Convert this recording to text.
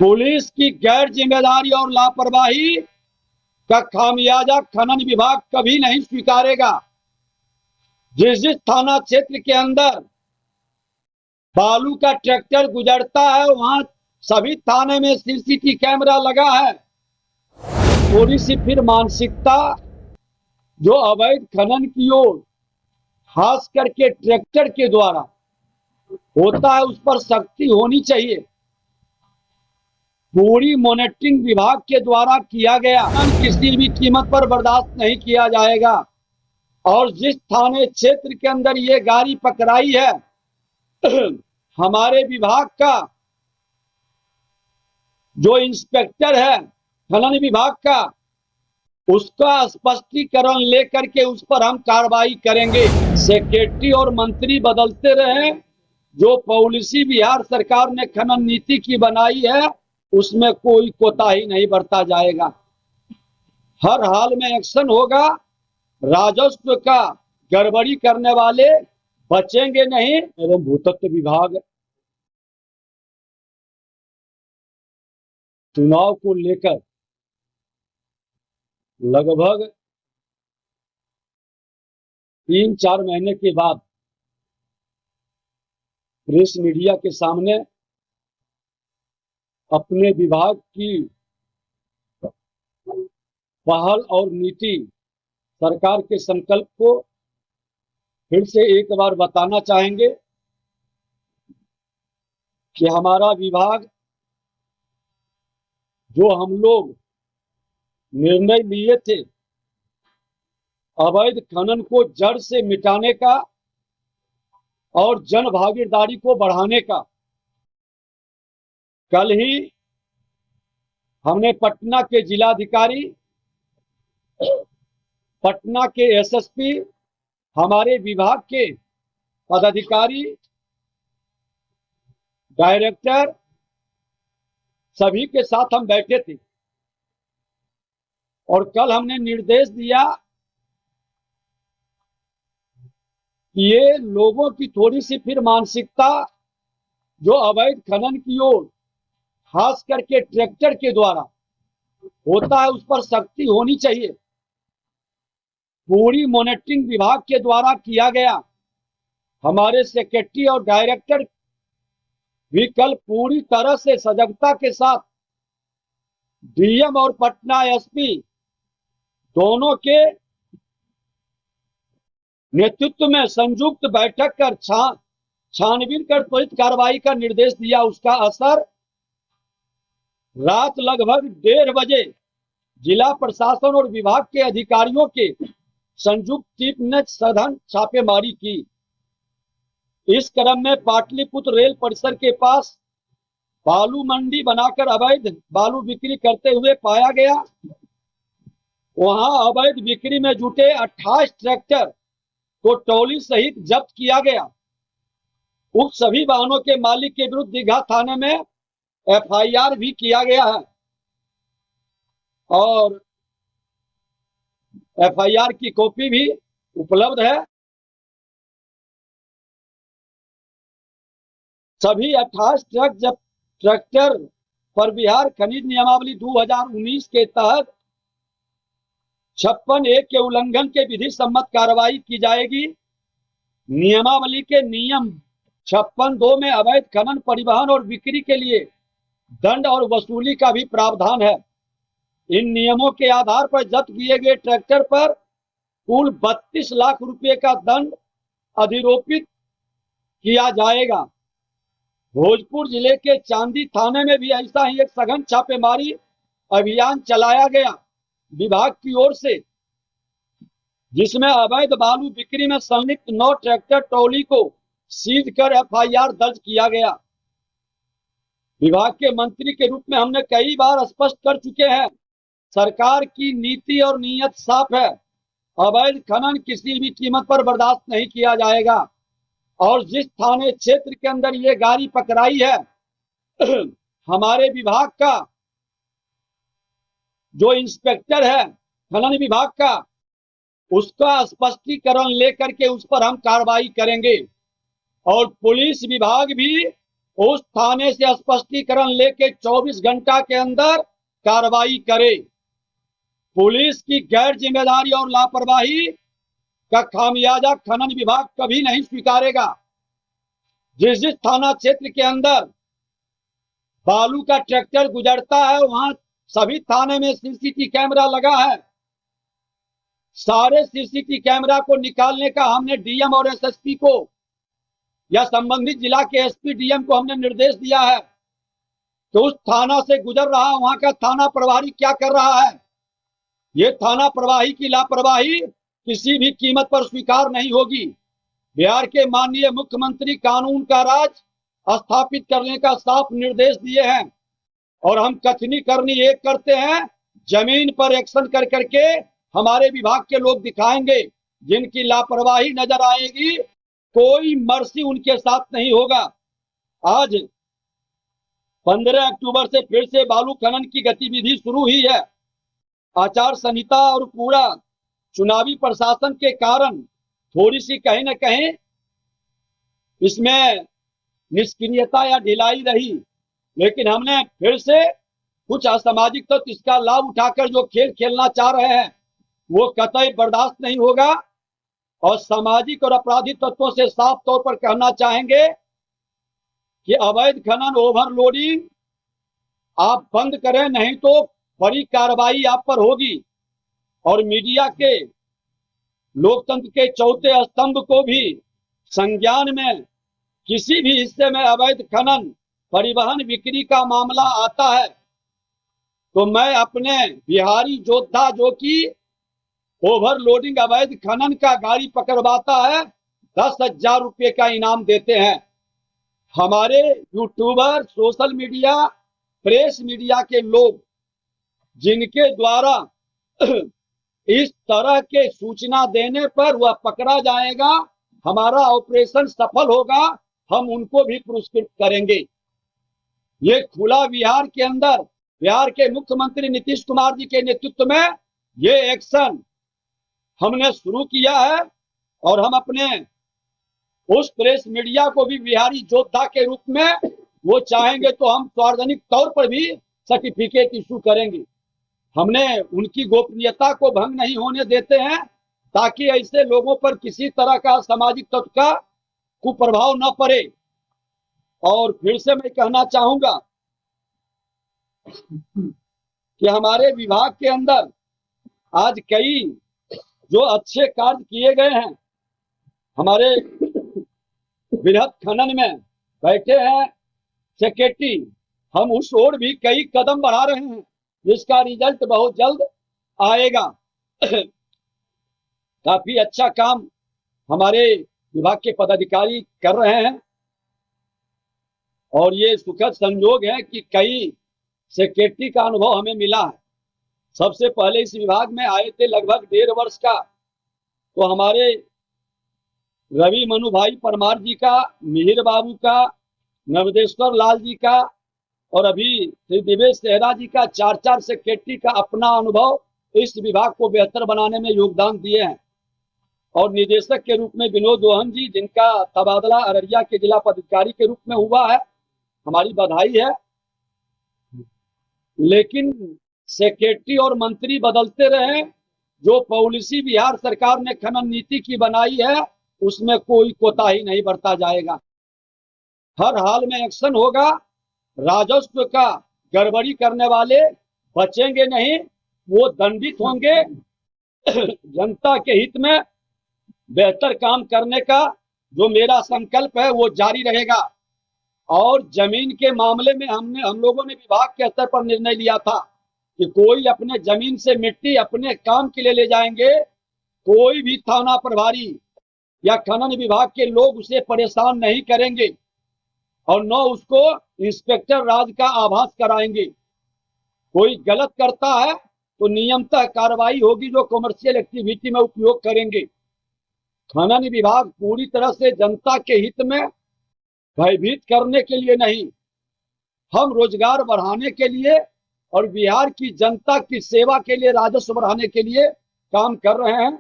Police की गैर जिम्मेदारी और लापरवाही का खामियाजा खनन विभाग कभी नहीं स्वीकारेगा। जिस जिस थाना क्षेत्र के अंदर बालू का ट्रैक्टर गुजरता है वहां सभी थाने में सीसीटीवी कैमरा लगा है। थोड़ी सी फिर मानसिकता जो अवैध खनन की ओर खास करके ट्रैक्टर के द्वारा होता है उस पर सख्ती होनी चाहिए। पूरी मॉनिटरिंग विभाग के द्वारा किया गया, किसी भी कीमत पर बर्दाश्त नहीं किया जाएगा। और जिस थाने क्षेत्र के अंदर ये गाड़ी पकड़ाई है हमारे विभाग का जो इंस्पेक्टर है खनन विभाग का, उसका स्पष्टीकरण लेकर के उस पर हम कार्रवाई करेंगे। सेक्रेटरी और मंत्री बदलते रहे, जो पॉलिसी बिहार सरकार ने खनन नीति की बनाई है उसमें कोई कोताही नहीं बरता जाएगा। हर हाल में एक्शन होगा। राजस्व का गड़बड़ी करने वाले बचेंगे नहीं। एवं भूतत्व विभाग चुनाव को लेकर लगभग 3-4 महीने के बाद प्रेस मीडिया के सामने अपने विभाग की पहल और नीति, सरकार के संकल्प को फिर से एक बार बताना चाहेंगे कि हमारा विभाग जो हम लोग निर्णय लिए थे अवैध खनन को जड़ से मिटाने का और जन भागीदारी को बढ़ाने का, कल ही हमने पटना के जिलाधिकारी, पटना के एसएसपी, हमारे विभाग के पदाधिकारी, डायरेक्टर सभी के साथ हम बैठे थे और कल हमने निर्देश दिया कि ये लोगों की थोड़ी सी फिर मानसिकता जो अवैध खनन की ओर खास करके ट्रैक्टर के द्वारा होता है उस पर सख्ती होनी चाहिए। पूरी मॉनिटरिंग विभाग के द्वारा किया गया। हमारे सेक्रेटरी और डायरेक्टर भी कल पूरी तरह से सजगता के साथ डीएम और पटना एसपी दोनों के नेतृत्व में संयुक्त बैठक कर छानबीन कर त्वरित कार्रवाई का निर्देश दिया। उसका असर रात लगभग 1:30 बजे जिला प्रशासन और विभाग के अधिकारियों के संयुक्त टीम ने सघन छापेमारी की। इस क्रम में पाटलिपुत्र रेल परिसर के पास बालू मंडी बनाकर अवैध बालू बिक्री करते हुए पाया गया। वहां अवैध बिक्री में जुटे 28 ट्रैक्टर को टोली सहित जब्त किया गया। उक्त सभी वाहनों के मालिक के विरुद्ध दीघा थाने में एफआईआर भी किया गया है और एफआईआर की कॉपी भी उपलब्ध है। सभी 28 ट्रैक्टर पर बिहार खनिज नियमावली 2019 के तहत 56(1) के उल्लंघन के विधि सम्मत कार्रवाई की जाएगी। नियमावली के नियम 56(2) में अवैध खनन, परिवहन और बिक्री के लिए दंड और वसूली का भी प्रावधान है। इन नियमों के आधार पर जब्त किए गए ट्रैक्टर पर कुल 32 लाख रुपए का दंड अधिरोपित किया जाएगा। भोजपुर जिले के चांदी थाने में भी ऐसा ही एक सघन छापेमारी अभियान चलाया गया विभाग की ओर से, जिसमें अवैध बालू बिक्री में संलिप्त 9 ट्रैक्टर ट्रॉली को सीज कर एफआईआर दर्ज किया गया। विभाग के मंत्री के रूप में हमने कई बार स्पष्ट कर चुके हैं, सरकार की नीति और नीयत साफ है। अवैध खनन किसी भी कीमत पर बर्दाश्त नहीं किया जाएगा। और जिस थाने क्षेत्र के अंदर ये गाड़ी पकड़ाई है हमारे विभाग का जो इंस्पेक्टर है खनन विभाग का, उसका स्पष्टीकरण लेकर के उस पर हम कार्रवाई करेंगे। और पुलिस विभाग भी उस थाने से स्पष्टीकरण लेके 24 घंटा के अंदर कार्रवाई करे। पुलिस की गैर जिम्मेदारी और लापरवाही का खामियाजा खनन विभाग कभी नहीं स्वीकारेगा। जिस जिस थाना क्षेत्र के अंदर बालू का ट्रैक्टर गुजरता है वहां सभी थाने में सीसीटीवी कैमरा लगा है। सारे सीसीटीवी कैमरा को निकालने का हमने डीएम और एसएसपी को या संबंधित जिला के एसपी डीएम को हमने निर्देश दिया है कि उस थाना से गुजर रहा वहां का थाना प्रभारी क्या कर रहा है। ये थाना प्रभारी की लापरवाही किसी भी कीमत पर स्वीकार नहीं होगी। बिहार के माननीय मुख्यमंत्री कानून का राज स्थापित करने का साफ निर्देश दिए हैं और हम कथनी करनी एक करते हैं, जमीन पर एक्शन कर करके हमारे विभाग के लोग दिखाएंगे। जिनकी लापरवाही नजर आएगी कोई मर्सी उनके साथ नहीं होगा। आज 15 अक्टूबर से फिर से बालू खनन की गतिविधि शुरू हुई है। आचार संहिता और पूरा चुनावी प्रशासन के कारण थोड़ी सी कहीं न कहीं इसमें निष्क्रियता या ढिलाई रही, लेकिन हमने फिर से कुछ असामाजिक तत्व इसका लाभ उठाकर जो खेल खेलना चाह रहे हैं वो कतई बर्दाश्त नहीं होगा। और सामाजिक और आपराधिक तत्वों से साफ तौर पर कहना चाहेंगे कि अवैध खनन ओवरलोडिंग आप बंद करें, नहीं तो बड़ी कार्रवाई आप पर होगी। और मीडिया के लोकतंत्र के चौथे स्तंभ को भी संज्ञान में किसी भी हिस्से में अवैध खनन परिवहन बिक्री का मामला आता है तो मैं अपने बिहारी योद्धा जो कि ओवरलोडिंग अवैध खनन का गाड़ी पकड़वाता है 10,000 रुपये का इनाम देते हैं। हमारे YouTuber, social media, press media के लोग जिनके द्वारा इस तरह के सूचना देने पर वह पकड़ा जाएगा, हमारा ऑपरेशन सफल होगा, हम उनको भी पुरस्कृत करेंगे। ये खुला बिहार के अंदर बिहार के मुख्यमंत्री नीतीश कुमार जी के नेतृत्व में ये एक्शन हमने शुरू किया है और हम अपने उस प्रेस मीडिया को भी बिहारी योद्धा के रूप में वो चाहेंगे तो हम सार्वजनिक तौर पर भी सर्टिफिकेट इशू करेंगे। हमने उनकी गोपनीयता को भंग नहीं होने देते हैं ताकि ऐसे लोगों पर किसी तरह का सामाजिक तत्व का कुप्रभाव न पड़े। और फिर से मैं कहना चाहूंगा कि हमारे विभाग के अंदर आज कई जो अच्छे कार्य किए गए हैं। हमारे वृहद खनन में बैठे हैं सेक्रेटरी, हम उस ओर भी कई कदम बढ़ा रहे हैं जिसका रिजल्ट बहुत जल्द आएगा। काफी अच्छा काम हमारे विभाग के पदाधिकारी कर रहे हैं और ये सुखद संयोग है कि कई सेक्रेटरी का अनुभव हमें मिला है। सबसे पहले इस विभाग में आए थे लगभग 1.5 वर्ष का तो हमारे रवि मनु भाई परमार जी का, मिहिर बाबू का, नवदेश्वर लाल जी का और अभी श्री दिवेश सेहरा जी का 4-4 सेक्रेटरी का अपना अनुभव इस विभाग को बेहतर बनाने में योगदान दिए हैं। और निदेशक के रूप में विनोद दोहन जी, जिनका तबादला अररिया के जिला पदाधिकारी के रूप में हुआ है, हमारी बधाई है। लेकिन सेक्रेटरी और मंत्री बदलते रहे, जो पॉलिसी बिहार सरकार ने खनन नीति की बनाई है उसमें कोई कोताही नहीं बरता जाएगा। हर हाल में एक्शन होगा। राजस्व का गड़बड़ी करने वाले बचेंगे नहीं, वो दंडित होंगे। जनता के हित में बेहतर काम करने का जो मेरा संकल्प है वो जारी रहेगा। और जमीन के मामले में हम लोगों ने विभाग के स्तर पर निर्णय लिया था कि कोई अपने जमीन से मिट्टी अपने काम के लिए ले जाएंगे, कोई भी थाना प्रभारी या खनन विभाग के लोग उसे परेशान नहीं करेंगे और न उसको इंस्पेक्टर राज का आभास कराएंगे। कोई गलत करता है तो नियमतः कार्रवाई होगी जो कमर्शियल एक्टिविटी में उपयोग करेंगे। खनन विभाग पूरी तरह से जनता के हित में भयभीत करने के लिए नहीं, हम रोजगार बढ़ाने के लिए और बिहार की जनता की सेवा के लिए, राजस्व बढ़ाने के लिए काम कर रहे हैं।